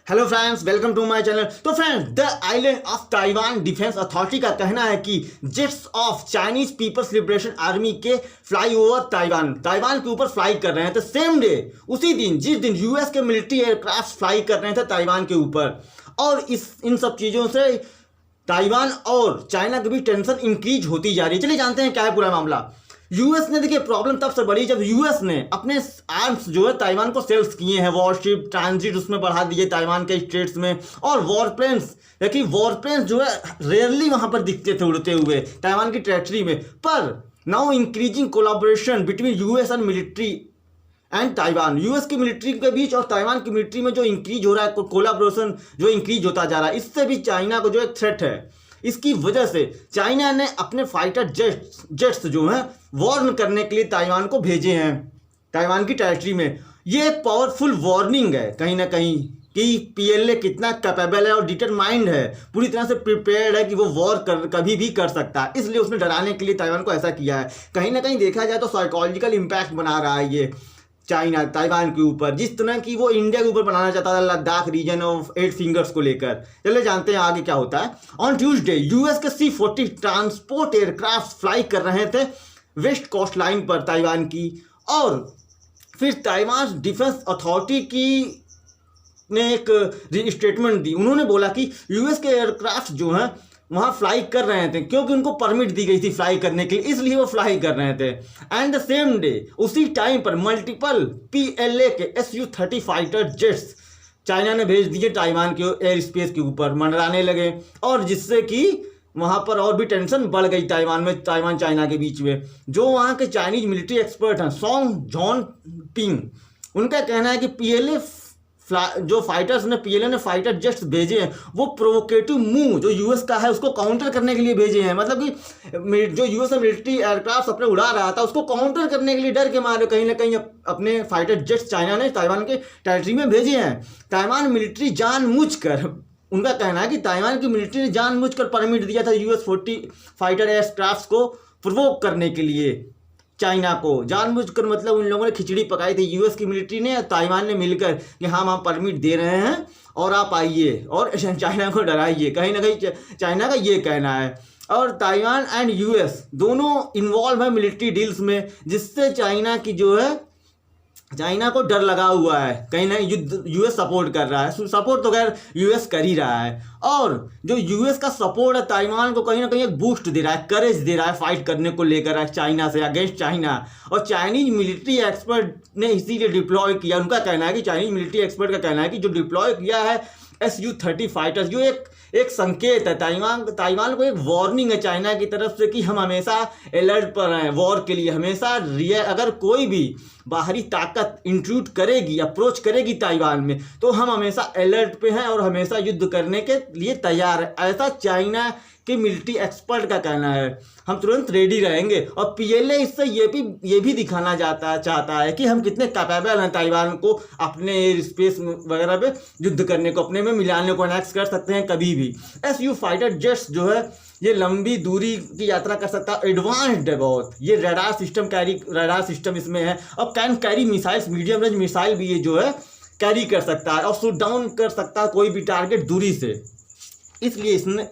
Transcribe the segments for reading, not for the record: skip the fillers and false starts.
Hello friends, welcome to my channel. तो friends, the island of Taiwan defence authority का कहना है कि jets of Chinese People's Liberation Army के fly over Taiwan के ऊपर फ्लाई कर रहे हैं। तो सेम डे, उसी दिन जिस दिन यूएस के मिलिट्री एयरक्राफ्ट फ्लाई कर रहे थे ताइवान के ऊपर, और इन सब चीज़ों से ताइवान और चाइना की भी टेंशन इंक्रीज होती जा रही है। चलिए जानते हैं क्या है पूरा मामला। यूएस ने, देखिए, प्रॉब्लम तब से बढ़ी जब यूएस ने अपने आर्म्स जो है ताइवान को सेल्स किए हैं, वॉरशिप ट्रांजिट उसमें बढ़ा दिए ताइवान के स्टेट्स में, और वॉरप्लेन्स, देखिए वॉरप्लेन्स जो है रेयरली वहां पर दिखते थे उड़ते हुए ताइवान की टेरिटरी में। पर now increasing collaboration between US and military and Taiwan, US की मिलिट्री के बीच और ताइवान की मिलिट्री में जो इंक्रीज हो रहा है, कोलैबोरेशन जो इंक्रीज होता जा रहा है, इससे भी चाइना को जो एक थ्रेट है। इसकी वजह से चाइना ने अपने फाइटर जेट्स जो हैं वार्न करने के लिए ताइवान को भेजे हैं, ताइवान की टेरिटरी में। ये एक पावरफुल वार्निंग है कहीं ना कहीं कि पीएलए कितना कैपेबल है और डिटरमाइंड है, पूरी तरह से प्रिपेयर्ड है कि वो वॉर कभी भी कर सकता है। इसलिए उसने डराने के लिए ताइवान को ऐसा किया है। कहीं ना कहीं देखा जाए तो साइकोलॉजिकल इम्पैक्ट बना रहा है ये चाइना ताइवान के ऊपर, जिस तरह की वो इंडिया के ऊपर बनाना चाहता था लद्दाख रीजन ऑफ 8 फिंगर्स को लेकर। चलिए जानते हैं आगे क्या होता है। ऑन ट्यूसडे यूएस के C-40 ट्रांसपोर्ट एयरक्राफ्ट फ्लाई कर रहे थे वेस्ट कोस्ट लाइन पर ताइवान की, और फिर ताइवान डिफेंस अथॉरिटी की ने एक स्टेटमेंट दी। उन्होंने बोला कि यूएस के एयरक्राफ्ट जो हैं वहाँ फ्लाई कर रहे थे क्योंकि उनको परमिट दी गई थी फ्लाई करने के लिए, इसलिए वो फ्लाई कर रहे थे। एंड द सेम डे, उसी टाइम पर मल्टीपल पीएलए के Su-30 फाइटर जेट्स चाइना ने भेज दिए ताइवान के एयर स्पेस के ऊपर, मंडराने लगे, और जिससे कि वहाँ पर और भी टेंशन बढ़ गई ताइवान चाइना के बीच में। जो वहाँ के चाइनीज मिलिट्री एक्सपर्ट हैं, सोंग जॉन पिंग, उनका कहना है कि पीएलए जो फाइटर्स ने पीएलए ने फाइटर जेट्स भेजे हैं वो प्रोवोकेटिव मूव जो यूएस का है उसको काउंटर करने के लिए भेजे हैं। मतलब कि जो यूएस मिलिट्री एयरक्राफ्ट अपने उड़ा रहा था उसको काउंटर करने के लिए डर के मारे कहीं ना कहीं अपने फाइटर जेट्स चाइना ने ताइवान के टेरिटरी में भेजे हैं। ताइवान मिलिट्री जानबूझकर, उनका कहना है कि ताइवान की मिलिट्री ने जानबूझकर परमिट दिया था US-40 फाइटर एयरक्राफ्ट को प्रोवोक करने के लिए चाइना को, जानबूझकर। मतलब उन लोगों ने खिचड़ी पकाई थी यूएस की मिलिट्री ने, ताइवान ने मिलकर कि हाँ हम परमिट दे रहे हैं और आप आइए और चाइना को डराइए। कहीं ना कहीं चाइना का ये कहना है। और ताइवान एंड यूएस दोनों इन्वॉल्व है मिलिट्री डील्स में, जिससे चाइना की जो है, चाइना को डर लगा हुआ है। कहीं ना युद्ध यूएस सपोर्ट कर रहा है, सपोर्ट तो खैर यूएस कर ही रहा है, और जो यूएस का सपोर्ट है ताइवान को कहीं ना कहीं एक बूस्ट दे रहा है, करेज दे रहा है फाइट करने को लेकर चाइना से, अगेंस्ट चाइना। और चाइनीज मिलिट्री एक्सपर्ट ने इसीलिए डिप्लॉय किया। उनका कहना है कि चाइनीज मिलिट्री एक्सपर्ट का कहना है कि जो डिप्लॉय किया है Su-30 फाइटर्स, जो एक संकेत है ताइवान को, एक वार्निंग है चाइना की तरफ से कि हम हमेशा अलर्ट पर हैं वॉर के लिए। हमेशा अगर कोई भी बाहरी ताकत इंट्रूड करेगी, अप्रोच करेगी ताइवान में, तो हम हमेशा अलर्ट पे हैं और हमेशा युद्ध करने के लिए तैयार है। ऐसा चाइना के मिलिट्री एक्सपर्ट का कहना है। हम तुरंत रेडी रहेंगे। और पीएलए इससे ये भी दिखाना चाहता है कि हम कितने कैपेबल हैं ताइवान को अपने एयर स्पेस वगैरह पे युद्ध करने को, अपने में मिलाने को, एनेक्स कर सकते हैं कभी भी। Su फाइटर जेट्स जो है ये लंबी दूरी की यात्रा कर सकता है, एडवांस्ड है बहुत। ये रडार सिस्टम इसमें है, और can carry missiles, medium range missile भी ये जो है कैरी कर सकता है, और शूट डाउन कर सकता है कोई भी टारगेट दूरी से। इसलिए इसने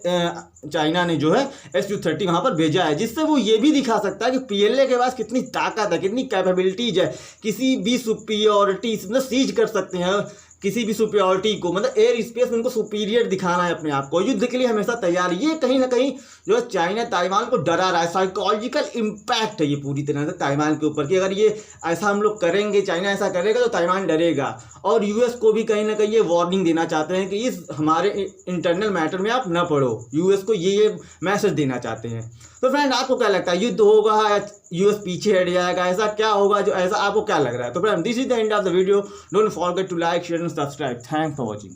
चाइना ने जो है Su-30 वहाँ पर भेजा है, जिससे वो ये भी दिखा सकता है कि पीएलए के पास कितनी ताकत है, कितनी कैपेबिलिटीज है। किसी भी सुपीरियरिटी सीज कर सकते हैं किसी भी सुपीरियरिटी को, मतलब एयर स्पेस में उनको सुपीरियर दिखाना है अपने आप को, युद्ध के लिए हमेशा तैयार। ये कहीं ना कहीं जो है चाइना ताइवान को डरा रहा है। साइकोलॉजिकल इम्पैक्ट है ये पूरी तरह से ताइवान के ऊपर कि अगर ये ऐसा हम लोग करेंगे, चाइना ऐसा करेगा तो ताइवान डरेगा। और यूएस को भी कहीं ना कहीं ये वार्निंग देना चाहते हैं कि इस हमारे इंटरनल मैटर में आप न पढ़ो। यूएस को ये मैसेज देना चाहते हैं। तो फ्रेंड, आपको क्या लगता है, युद्ध होगा या यूएस पीछे हट जाएगा, ऐसा क्या होगा जो ऐसा आपको क्या लग रहा है? तो friend, this is the end of the video. Don't forget to like, share and subscribe. Thanks for watching.